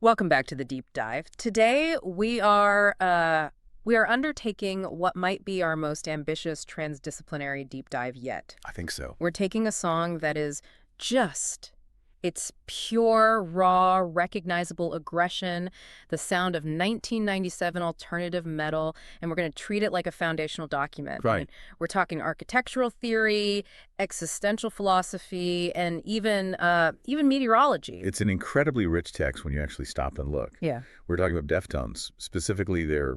Welcome back to the deep dive. Today we are undertaking what might be our most ambitious transdisciplinary deep dive yet. I think so. We're taking a song that is just its pure, raw, recognizable aggression, the sound of 1997 alternative metal, and we're going to treat it like a foundational document. Right. I mean, we're talking architectural theory, existential philosophy, and even meteorology. It's an incredibly rich text when you actually stop and look. Yeah. We're talking about Deftones, specifically their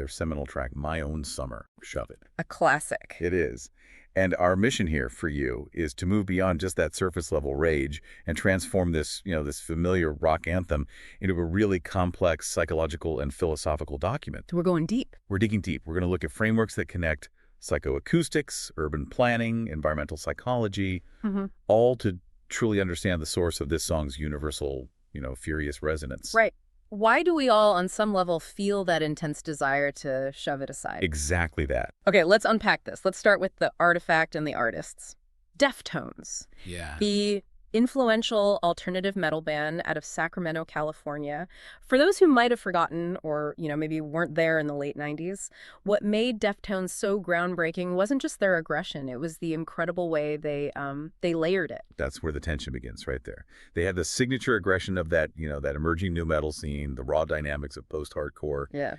seminal track, My Own Summer, Shove It. A classic. It is. And our mission here for you is to move beyond just that surface level rage and transform this, this familiar rock anthem into a really complex psychological and philosophical document. We're going deep. We're digging deep. We're going to look at frameworks that connect psychoacoustics, urban planning, environmental psychology, all to truly understand the source of this song's universal, furious resonance. Right. Why do we all, on some level, feel that intense desire to shove it aside? Exactly that. Okay, let's unpack this. Let's start with the artifact and the artists. Deftones. Yeah. The influential alternative metal band out of Sacramento, California. For those who might have forgotten or, maybe weren't there in the late 90s, what made Deftones so groundbreaking wasn't just their aggression. It was the incredible way they layered it. That's where the tension begins right there. They had the signature aggression of that, that emerging new metal scene, the raw dynamics of post-hardcore. Yeah.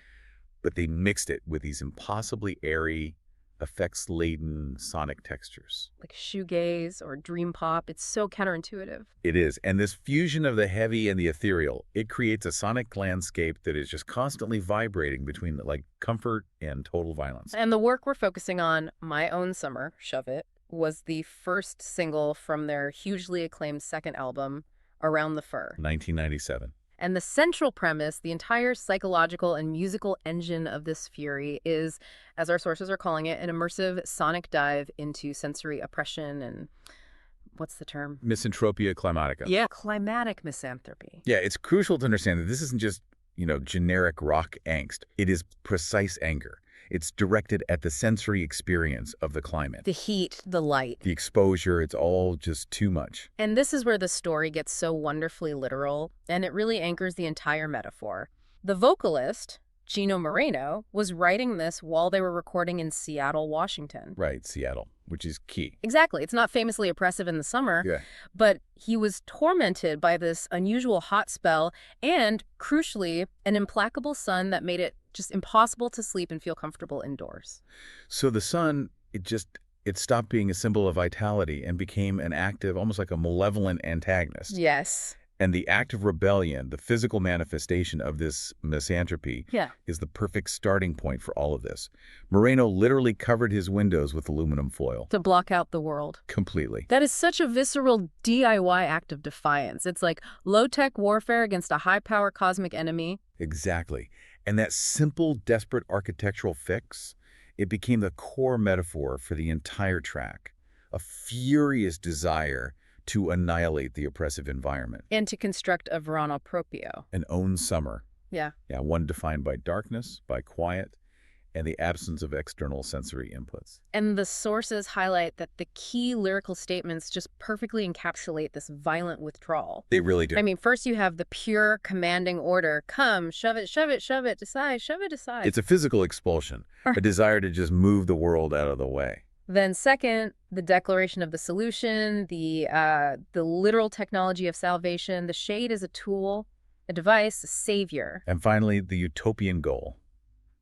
But they mixed it with these impossibly airy, effects-laden sonic textures. Like shoegaze or dream pop. It's so counterintuitive. It is. And this fusion of the heavy and the ethereal, it creates a sonic landscape that is just constantly vibrating between comfort and total violence. And the work we're focusing on, My Own Summer, Shove It, was the first single from their hugely acclaimed second album, Around the Fur. 1997. And the central premise, the entire psychological and musical engine of this fury is, as our sources are calling it, an immersive sonic dive into sensory oppression and, what's the term? Misanthropy climatica. Yeah, climatic misanthropy. Yeah, it's crucial to understand that this isn't just, generic rock angst. It is precise anger. It's directed at the sensory experience of the climate. The heat, the light. The exposure, it's all just too much. And this is where the story gets so wonderfully literal, and it really anchors the entire metaphor. The vocalist, Chino Moreno, was writing this while they were recording in Seattle, Washington. Right, Seattle, which is key. Exactly. It's not famously oppressive in the summer, Yeah. but he was tormented by this unusual hot spell and, crucially, an implacable sun that made it just impossible to sleep and feel comfortable indoors. So the sun, it stopped being a symbol of vitality and became an active, almost like a malevolent antagonist. Yes. And the act of rebellion, the physical manifestation of this misanthropy, is the perfect starting point for all of this. Moreno literally covered his windows with aluminum foil. To block out the world. Completely. That is such a visceral DIY act of defiance. It's like low-tech warfare against a high-power cosmic enemy. Exactly. And that simple, desperate architectural fix, it became the core metaphor for the entire track. A furious desire to annihilate the oppressive environment. And to construct a verano proprio. An own summer. Yeah. Yeah, one defined by darkness, by quiet, and the absence of external sensory inputs. And the sources highlight that the key lyrical statements just perfectly encapsulate this violent withdrawal. They really do. I mean, first you have the pure commanding order, come, shove it, decide, shove it aside. It's a physical expulsion, a desire to just move the world out of the way. Then second, the declaration of the solution, the literal technology of salvation. The shade is a tool, a device, a savior. And finally, the utopian goal.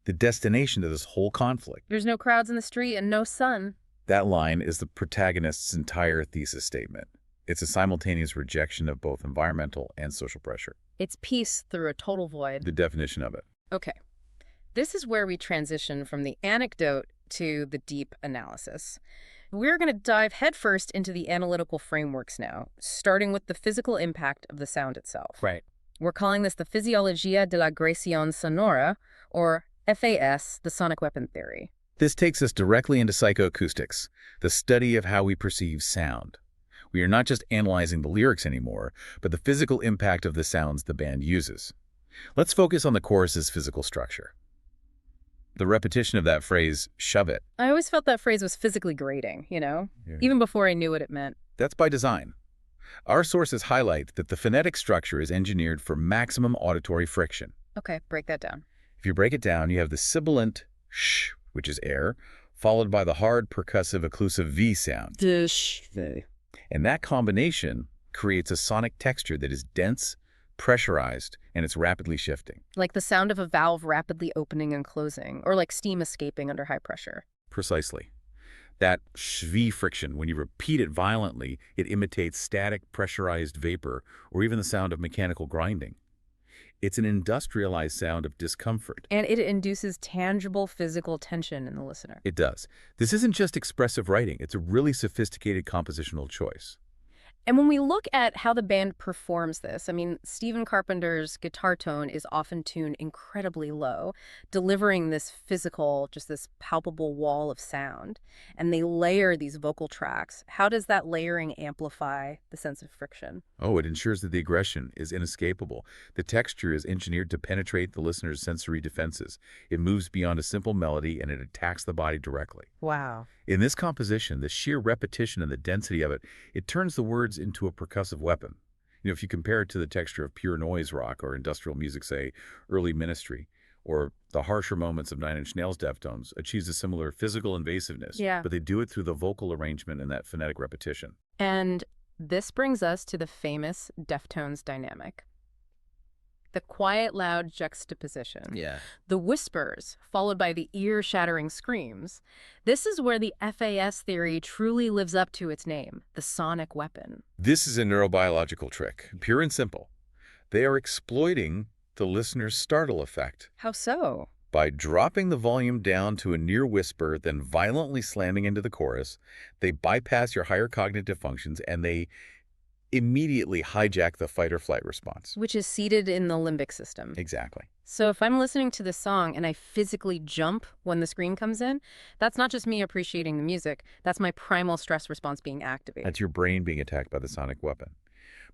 The destination of this whole conflict. There's no crowds in the street and no sun. That line is the protagonist's entire thesis statement. It's a simultaneous rejection of both environmental and social pressure. It's peace through a total void. The definition of it. Okay. This is where we transition from the anecdote to the deep analysis. We're going to dive headfirst into the analytical frameworks now, starting with the physical impact of the sound itself. Right. We're calling this the Physiologia de la Aggression Sonora, or FAS, the sonic weapon theory. This takes us directly into psychoacoustics, the study of how we perceive sound. We are not just analyzing the lyrics anymore, but the physical impact of the sounds the band uses. Let's focus on the chorus's physical structure. The repetition of that phrase, shove it. I always felt that phrase was physically grating, Yeah. even before I knew what it meant. That's by design. Our sources highlight that the phonetic structure is engineered for maximum auditory friction. Okay, break that down. If you break it down, you have the sibilant sh, which is air, followed by the hard percussive occlusive V sound. And that combination creates a sonic texture that is dense, pressurized, and it's rapidly shifting. Like the sound of a valve rapidly opening and closing, or like steam escaping under high pressure. Precisely. That shv friction, when you repeat it violently, it imitates static pressurized vapor or even the sound of mechanical grinding. It's an industrialized sound of discomfort. And it induces tangible physical tension in the listener. It does. This isn't just expressive writing. It's a really sophisticated compositional choice. And when we look at how the band performs this, I mean, Stephen Carpenter's guitar tone is often tuned incredibly low, delivering this physical, just this palpable wall of sound. And they layer these vocal tracks. How does that layering amplify the sense of friction? Oh, it ensures that the aggression is inescapable. The texture is engineered to penetrate the listener's sensory defenses. It moves beyond a simple melody and it attacks the body directly. Wow. In this composition, the sheer repetition and the density of it, it turns the words into a percussive weapon. If you compare it to the texture of pure noise rock or industrial music, say, early Ministry, or the harsher moments of Nine Inch Nails' Deftones, achieves a similar physical invasiveness, but they do it through the vocal arrangement and that phonetic repetition. And this brings us to the famous Deftones dynamic. The quiet, loud juxtaposition. Yeah. The whispers, followed by the ear-shattering screams. This is where the FAS theory truly lives up to its name, the sonic weapon. This is a neurobiological trick, pure and simple. They are exploiting the listener's startle effect. How so? By dropping the volume down to a near whisper, then violently slamming into the chorus, they bypass your higher cognitive functions and they immediately hijack the fight-or-flight response. Which is seated in the limbic system. Exactly. So if I'm listening to this song and I physically jump when the scream comes in, that's not just me appreciating the music, that's my primal stress response being activated. That's your brain being attacked by the sonic weapon.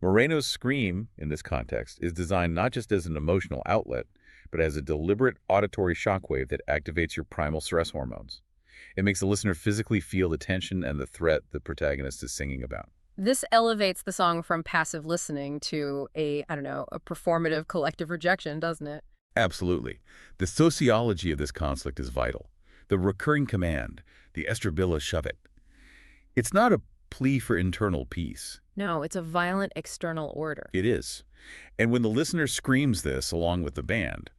Moreno's scream, in this context, is designed not just as an emotional outlet, but as a deliberate auditory shockwave that activates your primal stress hormones. It makes the listener physically feel the tension and the threat the protagonist is singing about. This elevates the song from passive listening to a performative collective rejection, doesn't it? Absolutely. The sociology of this conflict is vital. The recurring command, the estrabilla shove it. It's not a plea for internal peace. No, it's a violent external order. It is. And when the listener screams this along with the band,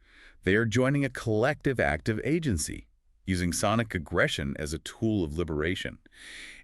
they are joining a collective act of agency, using sonic aggression as a tool of liberation.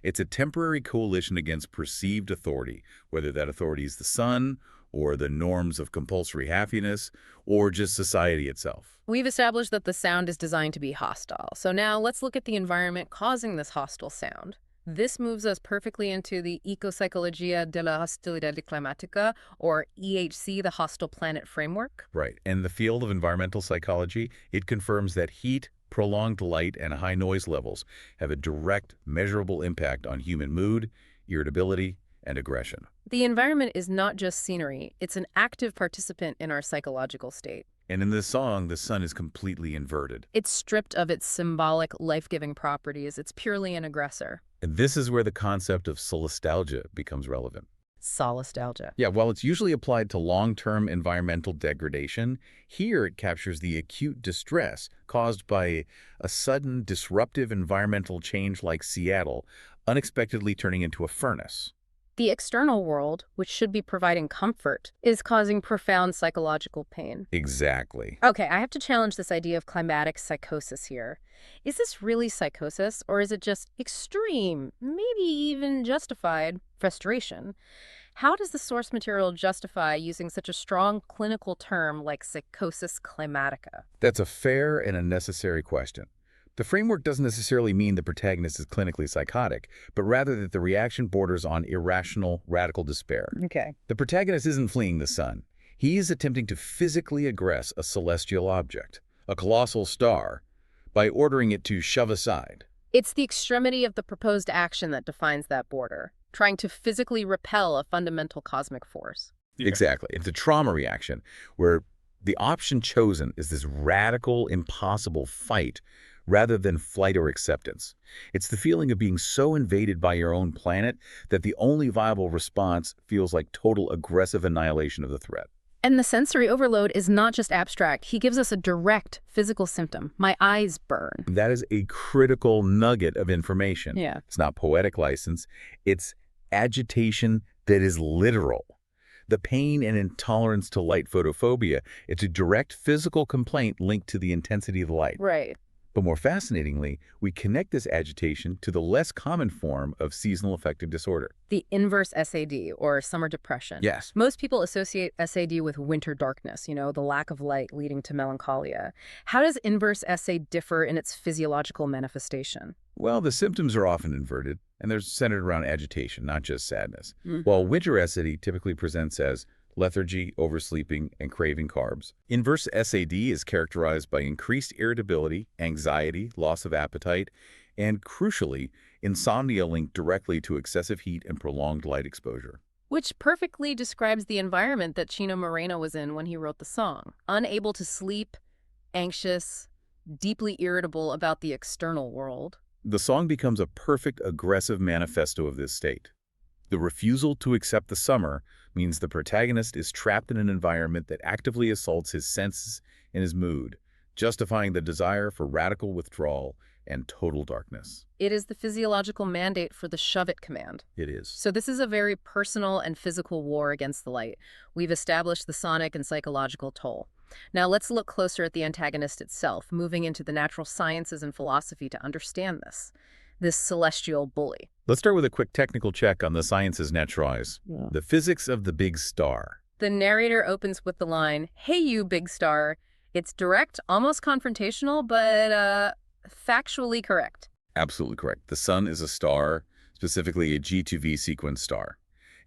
It's a temporary coalition against perceived authority, whether that authority is the sun, or the norms of compulsory happiness, or just society itself. We've established that the sound is designed to be hostile. So now let's look at the environment causing this hostile sound. This moves us perfectly into the Eco-Psychology of Hostility Climatic, or EHC, the hostile planet framework. Right. And the field of environmental psychology, it confirms that heat, prolonged light, and high noise levels have a direct, measurable impact on human mood, irritability, and aggression. The environment is not just scenery, it's an active participant in our psychological state. And in this song, the sun is completely inverted. It's stripped of its symbolic, life-giving properties. It's purely an aggressor. And this is where the concept of solastalgia becomes relevant. Solastalgia. Yeah, while it's usually applied to long-term environmental degradation, here it captures the acute distress caused by a sudden disruptive environmental change like Seattle unexpectedly turning into a furnace. The external world, which should be providing comfort, is causing profound psychological pain. Exactly. Okay, I have to challenge this idea of climatic psychosis here. Is this really psychosis, or is it just extreme, maybe even justified, frustration? How does the source material justify using such a strong clinical term like psychosis climatica? That's a fair and a necessary question. The framework doesn't necessarily mean the protagonist is clinically psychotic, but rather that the reaction borders on irrational, radical despair. Okay. The protagonist isn't fleeing the sun. He is attempting to physically aggress a celestial object, a colossal star, by ordering it to shove aside. It's the extremity of the proposed action that defines that border, trying to physically repel a fundamental cosmic force. Yeah. Exactly. It's a trauma reaction where the option chosen is this radical, impossible fight rather than flight or acceptance. It's the feeling of being so invaded by your own planet that the only viable response feels like total aggressive annihilation of the threat. And the sensory overload is not just abstract. He gives us a direct physical symptom. My eyes burn. That is a critical nugget of information. Yeah. It's not poetic license. It's agitation that is literal. The pain and intolerance to light photophobia, it's a direct physical complaint linked to the intensity of the light. Right. But more fascinatingly, we connect this agitation to the less common form of seasonal affective disorder. The inverse SAD, or summer depression. Yes. Most people associate SAD with winter darkness, the lack of light leading to melancholia. How does inverse SAD differ in its physiological manifestation? Well, the symptoms are often inverted, and they're centered around agitation, not just sadness. While winter SAD typically presents as lethargy, oversleeping, and craving carbs. Inverse SAD is characterized by increased irritability, anxiety, loss of appetite, and, crucially, insomnia linked directly to excessive heat and prolonged light exposure. Which perfectly describes the environment that Chino Moreno was in when he wrote the song. Unable to sleep, anxious, deeply irritable about the external world. The song becomes a perfect aggressive manifesto of this state. The refusal to accept the summer means the protagonist is trapped in an environment that actively assaults his senses and his mood, justifying the desire for radical withdrawal and total darkness. It is the physiological mandate for the shove-it command. It is. So this is a very personal and physical war against the light. We've established the sonic and psychological toll. Now let's look closer at the antagonist itself, moving into the natural sciences and philosophy to understand this celestial bully. Let's start with a quick technical check on the sciences naturalize. Yeah. The physics of the big star. The narrator opens with the line, "Hey you, big star." It's direct, almost confrontational, but factually correct. Absolutely correct. The sun is a star, specifically a G2V sequence star.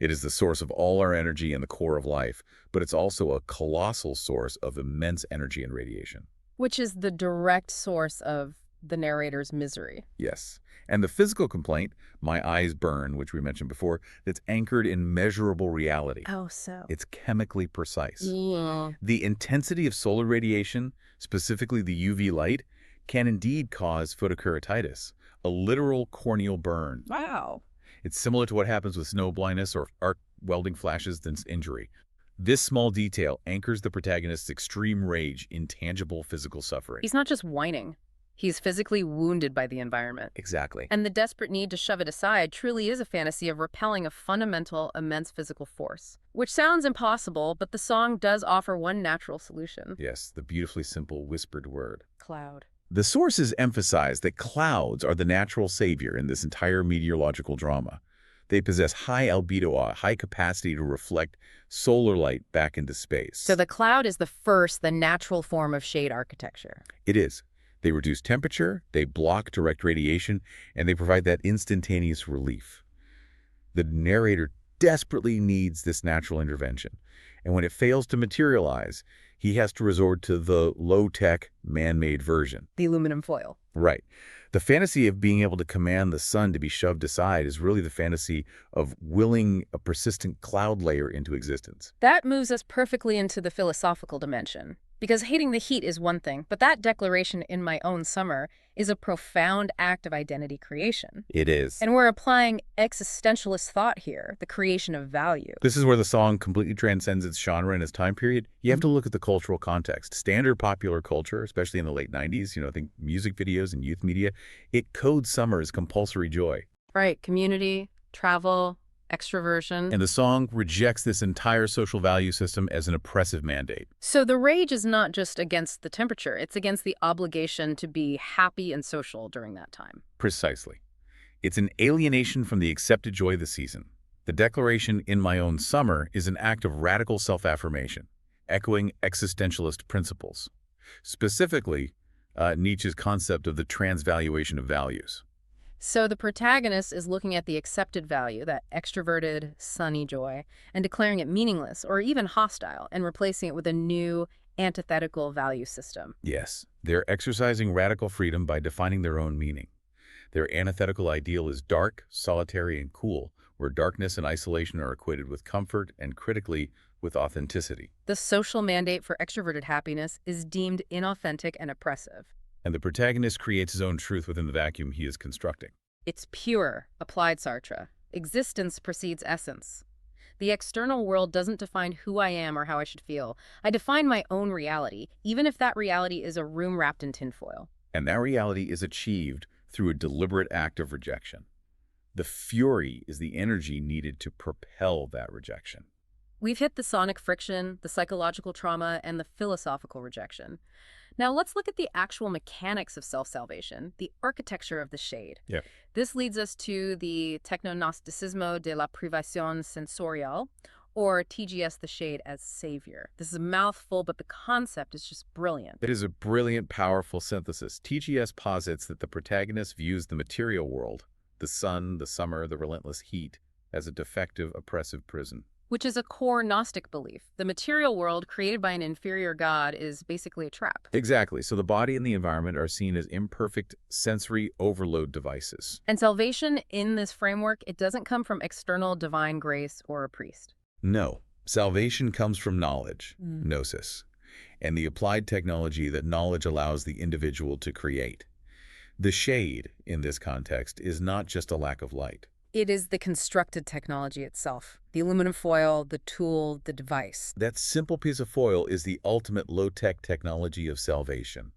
It is the source of all our energy and the core of life, but it's also a colossal source of immense energy and radiation. Which is the direct source of the narrator's misery. Yes. And the physical complaint, my eyes burn, which we mentioned before, that's anchored in measurable reality. Oh, so. It's chemically precise. Yeah. The intensity of solar radiation, specifically the UV light, can indeed cause photokeratitis, a literal corneal burn. Wow. It's similar to what happens with snow blindness or arc welding flashes than injury. This small detail anchors the protagonist's extreme rage in tangible physical suffering. He's not just whining. He's physically wounded by the environment. Exactly. And the desperate need to shove it aside truly is a fantasy of repelling a fundamental, immense physical force. Which sounds impossible, but the song does offer one natural solution. Yes, the beautifully simple whispered word. Cloud. The sources emphasize that clouds are the natural savior in this entire meteorological drama. They possess high albedo, a high capacity to reflect solar light back into space. So the cloud is the natural form of shade architecture. It is. They reduce temperature, they block direct radiation, and they provide that instantaneous relief. The narrator desperately needs this natural intervention, and when it fails to materialize, he has to resort to the low-tech, man-made version. The aluminum foil. Right. The fantasy of being able to command the sun to be shoved aside is really the fantasy of willing a persistent cloud layer into existence. That moves us perfectly into the philosophical dimension. Because hating the heat is one thing, but that declaration in my own summer is a profound act of identity creation. It is. And we're applying existentialist thought here, the creation of value. This is where the song completely transcends its genre and its time period. You have to look at the cultural context. Standard popular culture, especially in the late 90s, think music videos and youth media, it codes summer as compulsory joy. Right, community, travel, extroversion. And the song rejects this entire social value system as an oppressive mandate. So the rage is not just against the temperature, it's against the obligation to be happy and social during that time. Precisely. It's an alienation from the accepted joy of the season. The declaration, "in my own summer," is an act of radical self-affirmation, echoing existentialist principles. Specifically, Nietzsche's concept of the transvaluation of values. So the protagonist is looking at the accepted value, that extroverted, sunny joy, and declaring it meaningless or even hostile and replacing it with a new, antithetical value system. Yes, they're exercising radical freedom by defining their own meaning. Their antithetical ideal is dark, solitary, and cool, where darkness and isolation are equated with comfort and, critically, with authenticity. The social mandate for extroverted happiness is deemed inauthentic and oppressive. And the protagonist creates his own truth within the vacuum he is constructing. It's pure, applied Sartre. Existence precedes essence. The external world doesn't define who I am or how I should feel. I define my own reality, even if that reality is a room wrapped in tinfoil. And that reality is achieved through a deliberate act of rejection. The fury is the energy needed to propel that rejection. We've hit the sonic friction, the psychological trauma, and the philosophical rejection. Now let's look at the actual mechanics of self-salvation, the architecture of the shade. Yeah. This leads us to the Techno-Gnosticism de la Privation Sensorial, or TGS the shade as savior. This is a mouthful, but the concept is just brilliant. It is a brilliant, powerful synthesis. TGS posits that the protagonist views the material world, the sun, the summer, the relentless heat, as a defective, oppressive prison. Which is a core Gnostic belief. The material world created by an inferior god is basically a trap. Exactly. So the body and the environment are seen as imperfect sensory overload devices. And salvation in this framework, it doesn't come from external divine grace or a priest. No. Salvation comes from knowledge, gnosis, and the applied technology that knowledge allows the individual to create. The shade, in this context, is not just a lack of light. It is the constructed technology itself. The aluminum foil, the tool, the device. That simple piece of foil is the ultimate low-tech technology of salvation.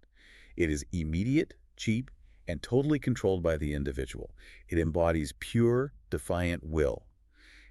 It is immediate, cheap, and totally controlled by the individual. It embodies pure, defiant will.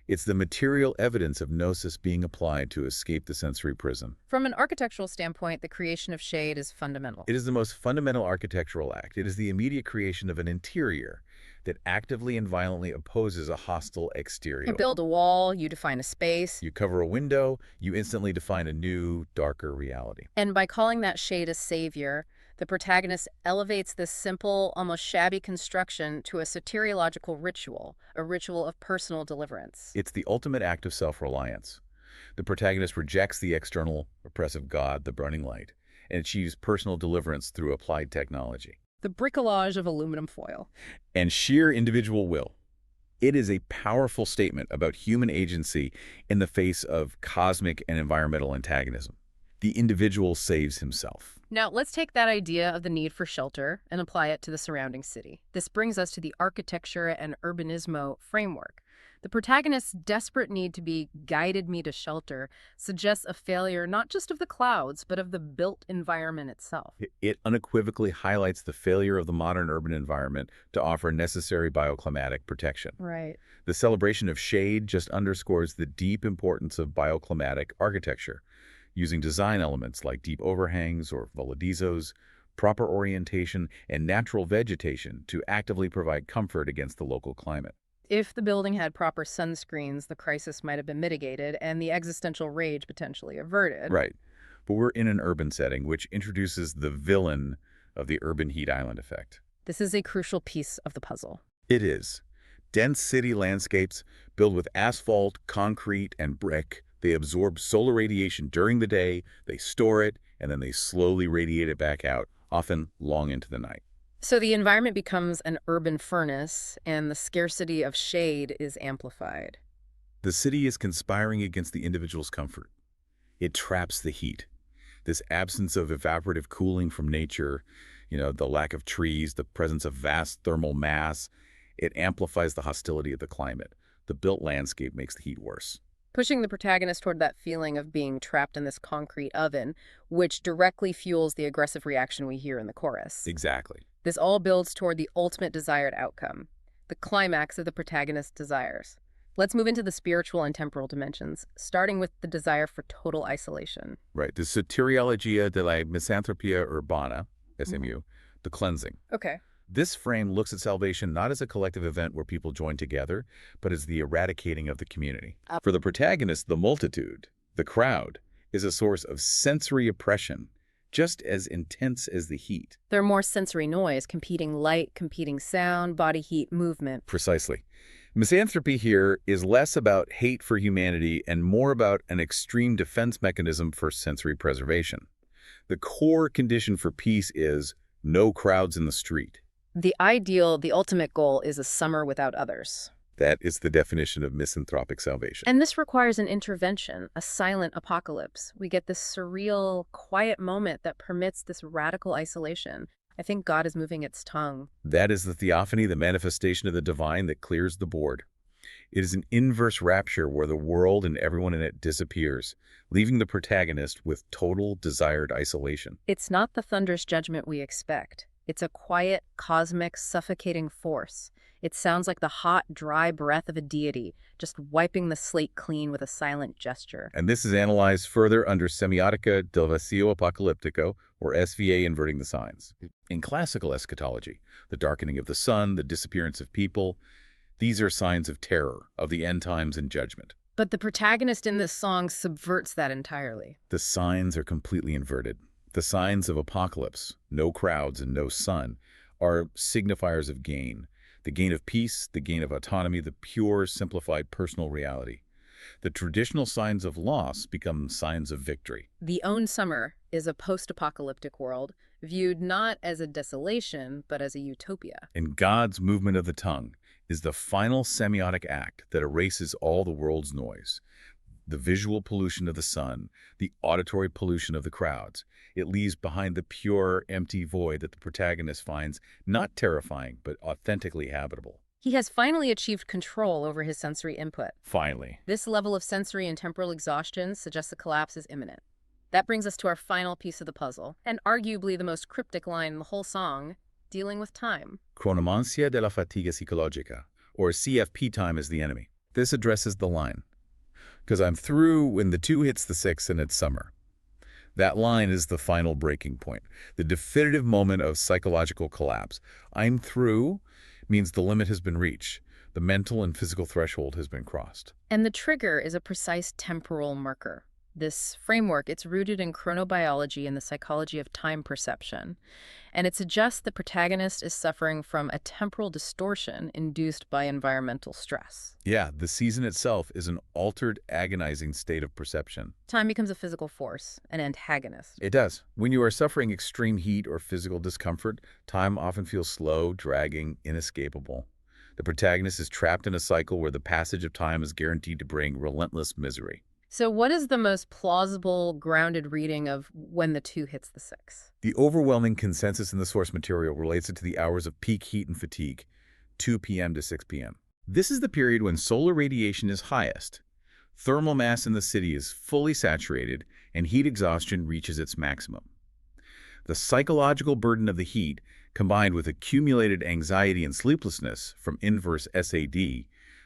It's the material evidence of gnosis being applied to escape the sensory prison. From an architectural standpoint, the creation of shade is fundamental. It is the most fundamental architectural act. It is the immediate creation of an interior that actively and violently opposes a hostile exterior. You build a wall, you define a space. You cover a window, you instantly define a new, darker reality. And by calling that shade a savior, the protagonist elevates this simple, almost shabby construction to a soteriological ritual, a ritual of personal deliverance. It's the ultimate act of self-reliance. The protagonist rejects the external, oppressive god, the burning light, and achieves personal deliverance through applied technology. The bricolage of aluminum foil. And sheer individual will. It is a powerful statement about human agency in the face of cosmic and environmental antagonism. The individual saves himself. Now, let's take that idea of the need for shelter and apply it to the surrounding city. This brings us to the architecture and urbanismo framework. The protagonist's desperate need to be guided me to shelter suggests a failure not just of the clouds, but of the built environment itself. It unequivocally highlights the failure of the modern urban environment to offer necessary bioclimatic protection. Right. The celebration of shade just underscores the deep importance of bioclimatic architecture, using design elements like deep overhangs or voladizos, proper orientation, and natural vegetation to actively provide comfort against the local climate. If the building had proper sunscreens, the crisis might have been mitigated and the existential rage potentially averted. Right. But we're in an urban setting, which introduces the villain of the urban heat island effect. This is a crucial piece of the puzzle. It is. Dense city landscapes built with asphalt, concrete, and brick. They absorb solar radiation during the day, they store it, and then they slowly radiate it back out, often long into the night. So the environment becomes an urban furnace, and the scarcity of shade is amplified. The city is conspiring against the individual's comfort. It traps the heat. This absence of evaporative cooling from nature, the lack of trees, the presence of vast thermal mass, it amplifies the hostility of the climate. The built landscape makes the heat worse. Pushing the protagonist toward that feeling of being trapped in this concrete oven, which directly fuels the aggressive reaction we hear in the chorus. Exactly. This all builds toward the ultimate desired outcome, the climax of the protagonist's desires. Let's move into the spiritual and temporal dimensions, starting with the desire for total isolation. Right. The Soteriologia de la Misanthropia Urbana, SMU, the cleansing. Okay. This frame looks at salvation not as a collective event where people join together, but as the eradicating of the community. For the protagonist, the multitude, the crowd, is a source of sensory oppression, just as intense as the heat. They're more sensory noise, competing light, competing sound, body heat, movement. Precisely. Misanthropy here is less about hate for humanity and more about an extreme defense mechanism for sensory preservation. The core condition for peace is no crowds in the street. The ideal, the ultimate goal is a summer without others. That is the definition of misanthropic salvation. And this requires an intervention, a silent apocalypse. We get this surreal, quiet moment that permits this radical isolation. I think God is moving its tongue. That is the theophany, the manifestation of the divine that clears the board. It is an inverse rapture where the world and everyone in it disappears, leaving the protagonist with total desired isolation. It's not the thunderous judgment we expect. It's a quiet, cosmic, suffocating force. It sounds like the hot, dry breath of a deity, just wiping the slate clean with a silent gesture. And this is analyzed further under Semiotica del Vacío Apocalíptico, or SVA inverting the signs. In classical eschatology, the darkening of the sun, the disappearance of people, these are signs of terror, of the end times and judgment. But the protagonist in this song subverts that entirely. The signs are completely inverted. The signs of apocalypse, no crowds and no sun, are signifiers of gain. The gain of peace, the gain of autonomy, the pure, simplified personal reality. The traditional signs of loss become signs of victory. The Own Summer is a post-apocalyptic world, viewed not as a desolation, but as a utopia. And God's movement of the tongue is the final semiotic act that erases all the world's noise. The visual pollution of the sun, the auditory pollution of the crowds. It leaves behind the pure, empty void that the protagonist finds not terrifying, but authentically habitable. He has finally achieved control over his sensory input. Finally. This level of sensory and temporal exhaustion suggests the collapse is imminent. That brings us to our final piece of the puzzle, and arguably the most cryptic line in the whole song, dealing with time. Cronomancia de la fatiga psicológica, or CFP time is the enemy. This addresses the line. Because I'm through when the 2 hits the 6 and it's summer. That line is the final breaking point, the definitive moment of psychological collapse. I'm through means the limit has been reached. The mental and physical threshold has been crossed. And the trigger is a precise temporal marker. This framework, it's rooted in chronobiology and the psychology of time perception. And it suggests the protagonist is suffering from a temporal distortion induced by environmental stress. Yeah, the season itself is an altered, agonizing state of perception. Time becomes a physical force, an antagonist. It does. When you are suffering extreme heat or physical discomfort, time often feels slow, dragging, inescapable. The protagonist is trapped in a cycle where the passage of time is guaranteed to bring relentless misery. So what is the most plausible, grounded reading of when the 2 hits the 6? The overwhelming consensus in the source material relates it to the hours of peak heat and fatigue, 2 p.m. to 6 p.m. This is the period when solar radiation is highest. Thermal mass in the city is fully saturated, and heat exhaustion reaches its maximum. The psychological burden of the heat, combined with accumulated anxiety and sleeplessness from inverse SAD,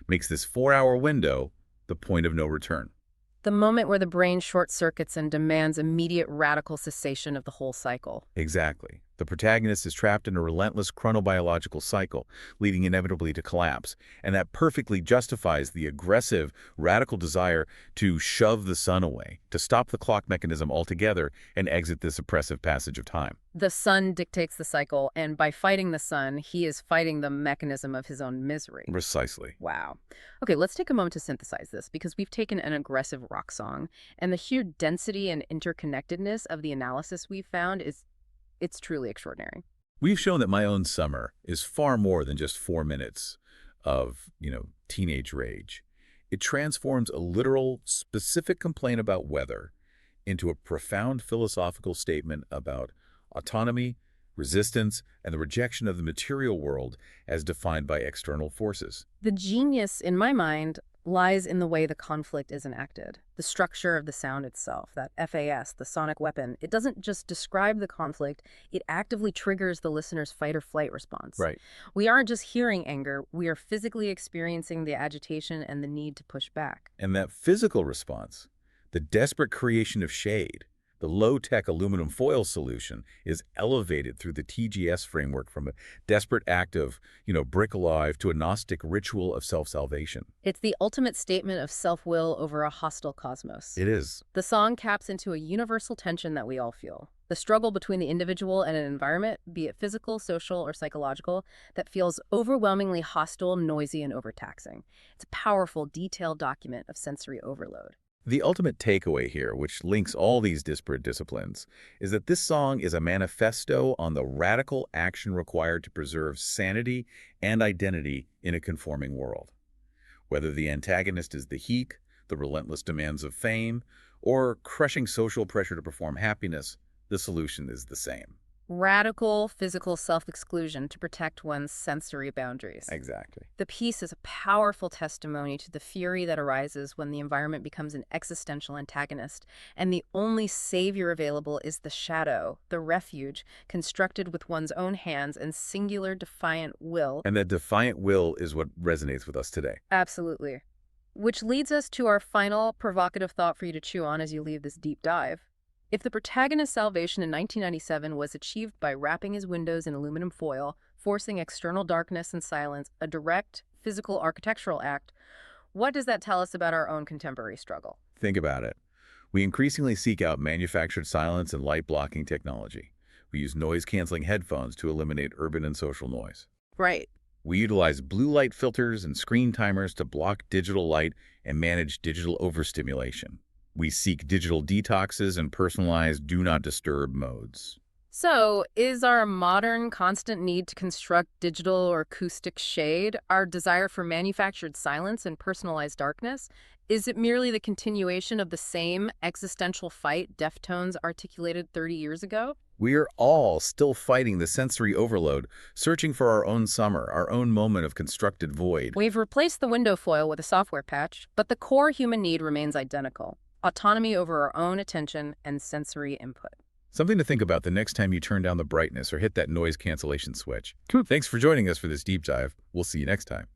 makes this 4-hour window the point of no return. The moment where the brain short-circuits and demands immediate radical cessation of the whole cycle. Exactly. The protagonist is trapped in a relentless chronobiological cycle, leading inevitably to collapse, and that perfectly justifies the aggressive, radical desire to shove the sun away, to stop the clock mechanism altogether and exit this oppressive passage of time. The sun dictates the cycle, and by fighting the sun, he is fighting the mechanism of his own misery. Precisely. Wow. Okay, let's take a moment to synthesize this, because we've taken an aggressive rock song, and the sheer density and interconnectedness of the analysis we've found it's truly extraordinary. We've shown that My Own Summer is far more than just 4 minutes of, teenage rage. It transforms a literal, specific complaint about weather into a profound philosophical statement about autonomy, resistance, and the rejection of the material world as defined by external forces. The genius, in my mind, lies in the way the conflict is enacted. The structure of the sound itself, that FAS, the sonic weapon, it doesn't just describe the conflict, it actively triggers the listener's fight or flight response. Right. We aren't just hearing anger, we are physically experiencing the agitation and the need to push back. And that physical response, the desperate creation of shade, the low-tech aluminum foil solution is elevated through the TGS framework from a desperate act of, brick alive to a Gnostic ritual of self-salvation. It's the ultimate statement of self-will over a hostile cosmos. It is. The song taps into a universal tension that we all feel. The struggle between the individual and an environment, be it physical, social, or psychological, that feels overwhelmingly hostile, noisy, and overtaxing. It's a powerful, detailed document of sensory overload. The ultimate takeaway here, which links all these disparate disciplines, is that this song is a manifesto on the radical action required to preserve sanity and identity in a conforming world. Whether the antagonist is the heat, the relentless demands of fame, or crushing social pressure to perform happiness, the solution is the same. Radical physical self-exclusion to protect one's sensory boundaries. Exactly. The piece is a powerful testimony to the fury that arises when the environment becomes an existential antagonist, and the only savior available is the shadow, the refuge, constructed with one's own hands and singular defiant will. And that defiant will is what resonates with us today. Absolutely. Which leads us to our final provocative thought for you to chew on as you leave this deep dive. If the protagonist's salvation in 1997 was achieved by wrapping his windows in aluminum foil, forcing external darkness and silence, a direct, physical architectural act, what does that tell us about our own contemporary struggle? Think about it. We increasingly seek out manufactured silence and light-blocking technology. We use noise-canceling headphones to eliminate urban and social noise. Right. We utilize blue light filters and screen timers to block digital light and manage digital overstimulation. We seek digital detoxes and personalized do not disturb modes. So, is our modern constant need to construct digital or acoustic shade, our desire for manufactured silence and personalized darkness, is it merely the continuation of the same existential fight Deftones articulated 30 years ago? We are all still fighting the sensory overload, searching for our own summer, our own moment of constructed void. We've replaced the window foil with a software patch, but the core human need remains identical: autonomy over our own attention and sensory input. Something to think about the next time you turn down the brightness or hit that noise cancellation switch. Thanks for joining us for this deep dive. We'll see you next time.